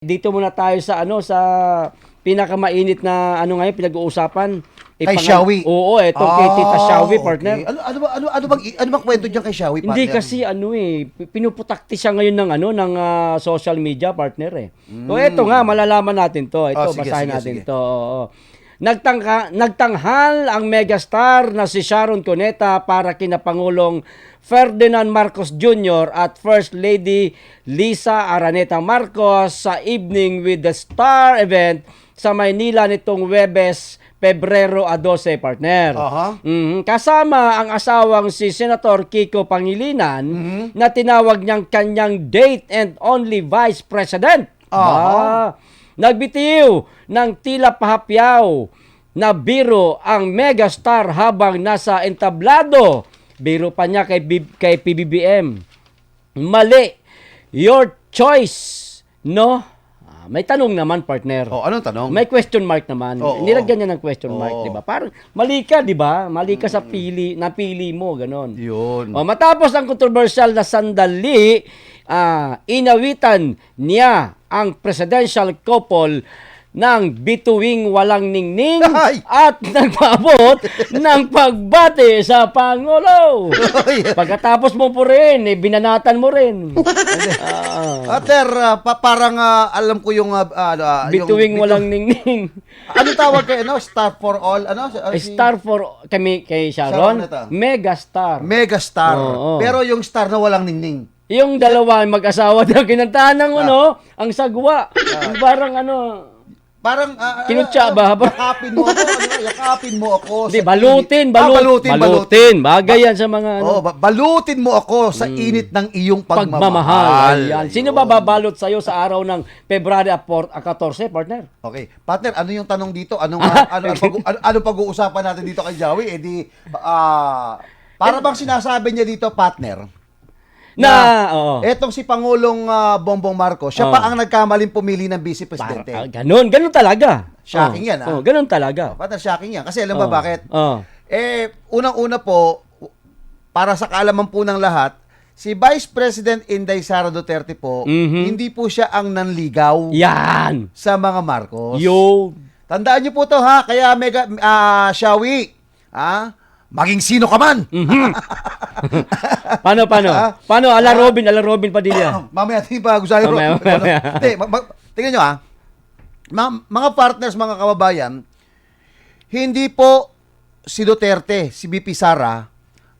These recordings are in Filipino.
Dito muna tayo sa sa pinakamainit na ngayon pinag-uusapan. Kay Shawi. Oo, etong kay Tita Shawi, partner. Okay. Ano bang kwento diyan kay Shawi, partner? Hindi kasi pinuputakti siya ngayon ng social media, partner . So eto nga, malalaman natin to. Ito, basahin natin to. Oo. Nagtanghal ang megastar na si Sharon Cuneta para kina Pangulong Ferdinand Marcos Jr. at First Lady Lisa Araneta Marcos sa Evening with the Star event sa Maynila nitong Huwebes, Pebrero 12, partner. Kasama ang asawang si Senator Kiko Pangilinan na tinawag niyang kanyang date and only Vice President. Nagbitiw ng tila pahapyaw na biro ang megastar habang nasa entablado. Biro pa niya kay PBBM. Mali. Your choice. No? May tanong naman, partner. Anong tanong? May question mark naman. Nilagyan niya ng question mark, di ba? Parang mali ka, di ba? Mali ka sa napili mo, ganon. Yun. Matapos ang controversial na sandali, inawitan niya ang presidential couple ng bituing walang ningning at nagpaabot ng pagbati sa Pangulo. Pagkatapos mo po rin, binanatan mo rin. Parang alam ko yung bituing walang ningning. Ano tawag kay Star for all? Star for kay Sharon? Megastar. Megastar. Pero yung star na walang ningning. Yung dalawa mag-asawa daw kinantahan ng ang sagwa. Parang kinutsa ba? Yakapin mo ako. Hindi, balutin. Bagay yan sa mga balutin mo ako sa init ng iyong pagmamahal. Yan. Sino ba babalot sa'yo sa araw ng Pebrero 14, partner? Okay. Partner, ano yung tanong dito? Ano pag-uusapan natin dito kay Jawi? Para bang sinasabi niya dito, partner, etong si Pangulong Bongbong Marcos, siya pa ang nagkamaling pumili ng Vice Presidente. Ganun talaga. Shocking yan, ganun talaga. Partner, shocking yan. Kasi alam ba bakit? Unang-una po, para sa kaalaman po ng lahat, si Vice President Inday Sara Duterte po, hindi po siya ang nanligaw yan sa mga Marcos. Tandaan niyo po to, ha? Kaya Shawi, maging sino ka man. Paano? Ala Robin Padilla. Mamaya natin pag-usayo. Tingnan nyo, mga partners, mga kababayan, hindi po si Duterte, si BP Sara,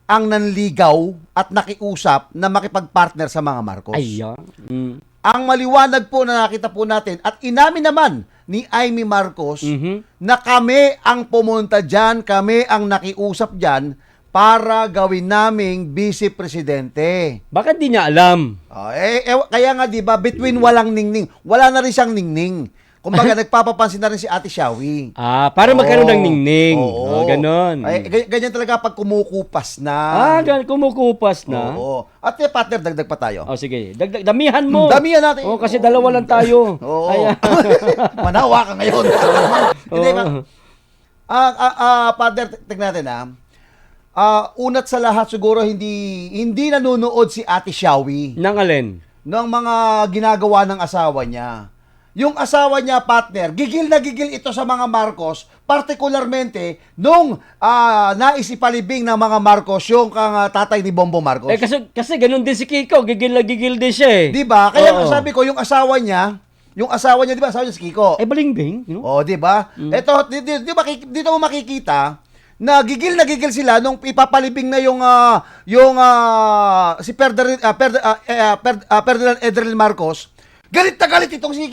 ang nanligaw at nakiusap na makipag-partner sa mga Marcos. Ang maliwanag po na nakita po natin at inamin naman ni Amy Marcos na kami ang pumunta dyan, kami ang nakiusap dyan para gawin naming Vice Presidente. Bakit di niya alam? Kaya nga, di ba, between walang ningning, wala na rin siyang ningning. Kumbaga, nagpapapansin na rin si Ate Shawi. Para magkaroon ng ningning. Ganon. Ganyan talaga pag kumukupas na. Kumukupas na. At partner, dagdag pa tayo. Sige. Damihan mo. Damihan natin. Kasi dalawa lang tayo. Manawa ka ngayon. Hindi ba? Partner, tignan natin unat sa lahat siguro hindi nanonood si Ate Shawi. Nang alin? Ng mga ginagawa ng asawa niya. Yung asawa niya, partner, gigil na gigil ito sa mga Marcos, partikularmente nung naisipalibing ng mga Marcos yung tatay ni Bongbong Marcos. Kasi ganun din si Kiko, gigil na gigil din siya . Di ba? Kaya sabi ko, yung asawa niya, di ba, asawa niya si Kiko. Balingbing. Di ba? Ito, dito mo makikita na gigil sila nung ipapalibing na si Ferdinand Edrel Marcos. Galit na galit itong si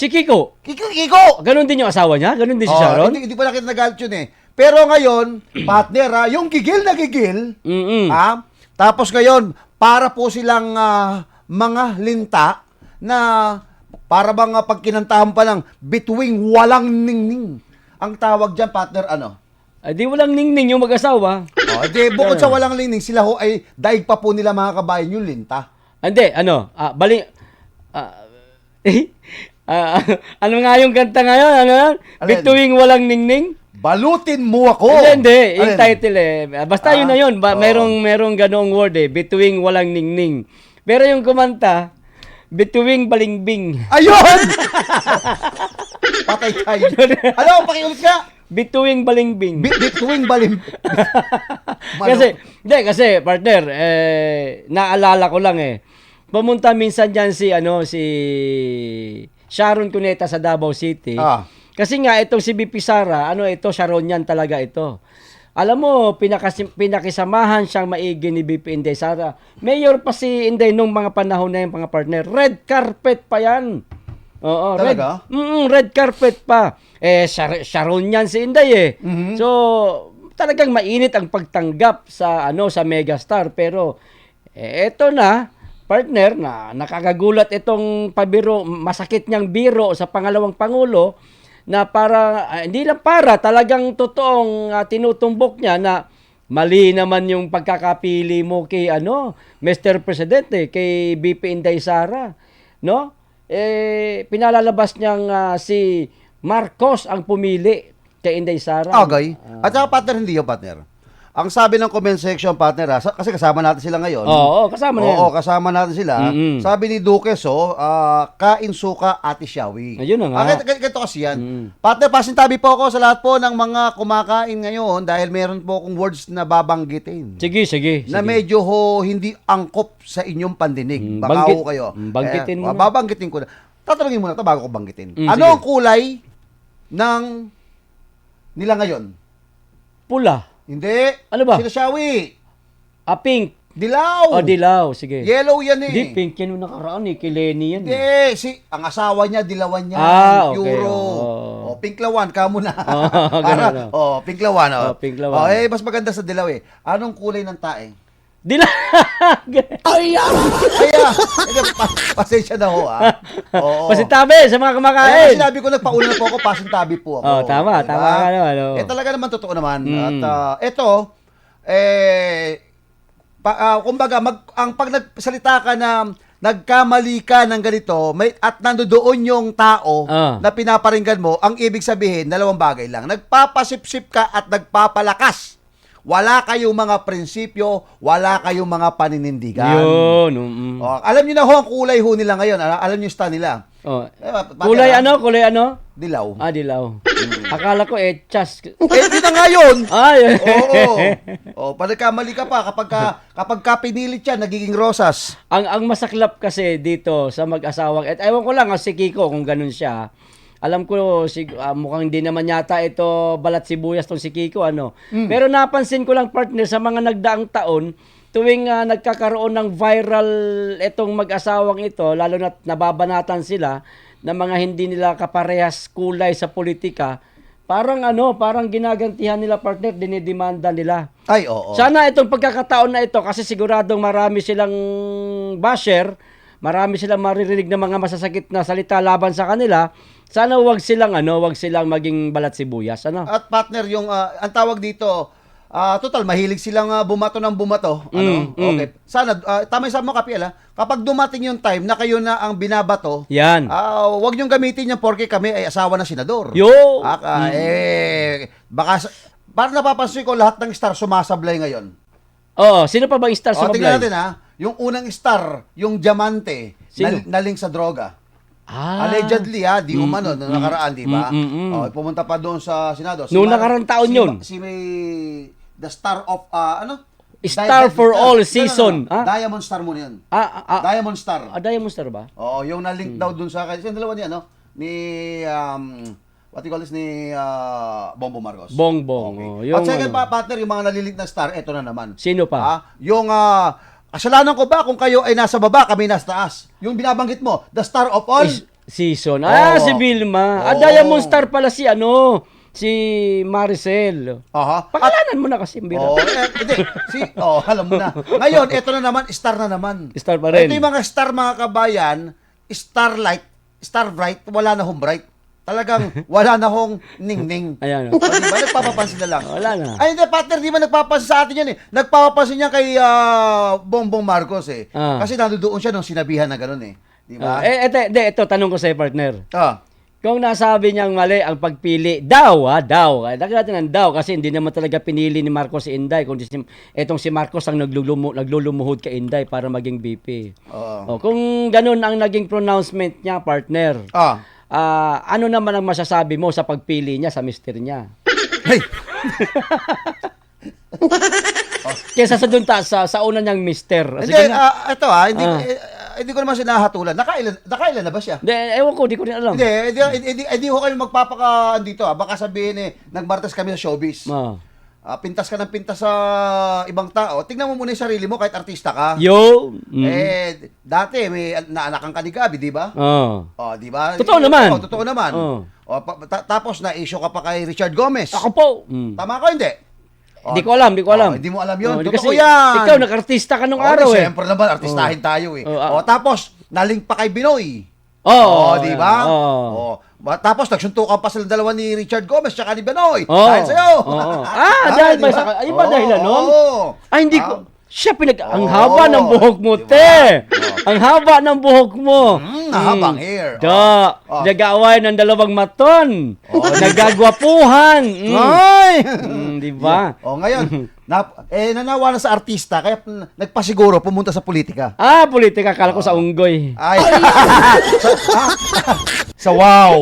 Kiko. Kiko. Ganun din yung asawa niya? Ganun din si Sharon? Hindi pa nakita na galit yun . Pero ngayon, partner, yung gigil na gigil, tapos ngayon, para po silang mga linta na para bang pag kinantahan pa ng bituing walang ningning. Ang tawag dyan, partner, Di walang ningning yung mag-asawa. Bukod sa walang ningning, sila ay daig pa po nila mga kabayan yung linta. Hindi, ano nga yung kanta ngayon? Bituing walang ningning? Balutin mo ako. Hindi. Yung title Basta yun na yun. Merong ganong word bituing walang ningning. Pero yung kumanta, Bituing Balingbing. Ayun! Patay tayo. Ano, pakiulit ka? Bituing Balingbing. Bituing balim. Kasi partner, naalala ko lang pumunta minsan diyan si Sharon Cuneta sa Davao City. Kasi nga itong si BP Sara, Sharonian talaga ito. Alam mo, pinakisamahan siyang maigi ni BP Inday Sara. Mayor pa si Inday nung mga panahon na yung mga partner. Red carpet pa yan. Oo, talaga? Red carpet pa. Sharonian si Inday So, talagang mainit ang pagtanggap sa Megastar, pero eto na partner na nakakagulat itong pabiro, masakit niyang biro sa pangalawang pangulo na hindi lang talagang totoong tinutumbok niya na mali naman yung pagkakapili mo kay Mr. President kay BP Inday Sara, no? Pinalalabas niyang si Marcos ang pumili kay Inday Sara. Okay. At saka partner, hindi yung partner. Ang sabi ng comment section, partner, kasi kasama natin sila ngayon. Oo, kasama na yan. Oo, kasama natin sila. Mm-mm. Sabi ni Duque, kain suka, Ate Shawi. Ayun na nga. Ganito kasi yan. Partner, pasintabi po ako sa lahat po ng mga kumakain ngayon dahil meron po akong words na babanggitin. Sige. Na medyo hindi angkop sa inyong pandinig. Baka ho kayo. Banggitin mo na. Babanggitin ko na. Tatanungin muna ito bago ko banggitin. Ano sige. ang kulay ng nila ngayon? Pula. Hindi. Ano ba? Sila Shawi. Pink. Dilaw. Dilaw. Sige. Yellow yan eh. Hindi, pink yan yung nakaraan kay Lenny yan. Hindi. Ang asawa niya, dilawan niya. Okay. Euro. Pinklawan, kamo na. Ganun. Pinklawan. Pinklawan. Mas maganda sa dilaw eh. Anong kulay ng tae? Dilaw. Pasensya na ho Oo. Pasintabi sa mga kumakain. Sinabi ko nagpauna po ako, pasintabi po ako. Tama. Diba? Tama. Talaga naman totoo naman. At ito, kumbaga, pag nagsalita ka na nagkamali ka ng ganito, at nandoon yung tao na pinaparinggan mo, ang ibig sabihin, dalawang bagay lang. Nagpapasipsip ka at nagpapalakas. Wala kayong mga prinsipyo, wala kayong mga paninindigan. Yun. Alam niyo na ho ang kulay ho nila ngayon. Alam niyo yung style nila. Kulay ano? Dilaw. Dilaw. Akala ko chas. Hindi na nga yun. Oo. Pagkamali ka pa kapag ka pinilit yan, nagiging rosas. Ang masaklap kasi dito sa mag-asawang, at ewan ko lang si Kiko kung ganun siya. Alam ko mukhang hindi naman yata ito balat sibuyas tong si Kiko Pero napansin ko lang partner sa mga nagdaang taon tuwing nagkakaroon ng viral itong mag-asawang ito, lalo na nababanatan sila ng mga hindi nila kaparehas kulay sa politika, parang ginagantihan nila partner, dinidemanda nila. Ay, oo. Sana itong pagkakataon na ito, kasi siguradong marami silang basher, marami silang maririnig na mga masasakit na salita laban sa kanila. Sana wag silang maging balat sibuyas, At partner, yung ang tawag dito, total mahilig silang bumato ng bumato, Okay. Sana tama sa mo Kapiel, kapag dumating yung time na kayo na ang binabato, yan. Wag niyong gamitin yan porque kami ay asawa ng senador. Yo. Baka parang napapansin ko lahat ng star sumasablay ngayon. Sino pa ba yung star sumablay? Tingnan natin yung unang star, yung diamante, naling sa droga. Allegedly, di umano, na nakaraan, di ba? Pumunta pa doon sa Senado. Noong nakarang taon yun. The star of, Star for all season. Diamond Star mo na yun. Diamond Star. Diamond Star ba? Yung na-link daw doon sa, kasi yung dalawa niya, ni, what you call this, ni Bongbong Marcos. Bongbong. Okay. At second partner, yung mga nalilink na star, eto na naman. Sino pa? Yung, kasalanan ko ba kung kayo ay nasa baba, kami nasa taas? Yung binabanggit mo, the star of all season. Si Vilma. Diamond Star pala si Maricel. Pangalanan mo na kasi, Mbira. Alam mo na. Ngayon, ito na naman, star na naman. Star pa rin. Ito yung mga star, mga kabayan, starlight, star bright, wala na hong bright. Talagang wala na hong ning-ning. Ayan. Di ba? Nagpapapansin na lang. Wala na. Ay, hindi, partner, di ba nagpapansin sa atin yan Nagpapapansin niya kay Bongbong Marcos Kasi nandoon siya nung sinabihan na gano'n Di ba? Ito, tanong ko sa'yo, partner. Kung nasabi niyang mali ang pagpili, daw. Lagyan natin ng daw kasi hindi naman talaga pinili ni Marcos si Inday, kundi etong si Marcos ang naglulumuhod kay Inday para maging VP. Oo. Kung ganun ang naging pronouncement niya, partner, ano naman ang masasabi mo sa pagpili niya sa mister niya? Hey, Kesa sa dun sa una niyang mister. hindi, Sige nga. ito hindi ko naman sinahatulan. Nakailan na ba siya? Hindi, ewan ko, di ko rin alam. Hindi ko kayo magpapaka dito. Baka sabihin nagmartes kami sa showbiz. Pintas ka ng pintas sa ibang tao. Tingnan mo muna yung sarili mo kahit artista ka. Yo! Dati may naanakan ka ni Gabi, di ba? Di ba? Totoo naman. Totoo naman. Tapos na-issue ka pa kay Richard Gomez. Ako po. Tama ko, hindi? Hindi ko alam. Hindi mo alam yun. Kasi Totoo yan. ikaw, nag-artista ka nung araw eh. Siyempre naman, artistahin tayo eh. Tapos, naling pa kay Binoy. Di ba? Tapos, nagsuntukan pa sila dalawa ni Richard Gomez tsaka ni Binoy. Dahil sa'yo. Dahil ba sa... Ayun ba dahilan nun? Hindi ko... Siya ang haba ng buhok mo, diba? te. Ang haba ng buhok mo. Nahabang hair. Nag-aaway ng dalawang maton. Nagagwapuhan. Ay! Di ba? Ngayon, nanawa na sa artista, kaya nagpasiguro, pumunta sa politika. Politika. Kala ko sa unggoy. Ay. Sa wow.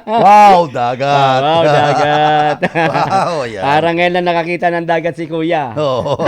Wow, dagat. Wow, dagat. Wow, yan. Parang ngayon lang nakakita ng dagat si Kuya. Oo.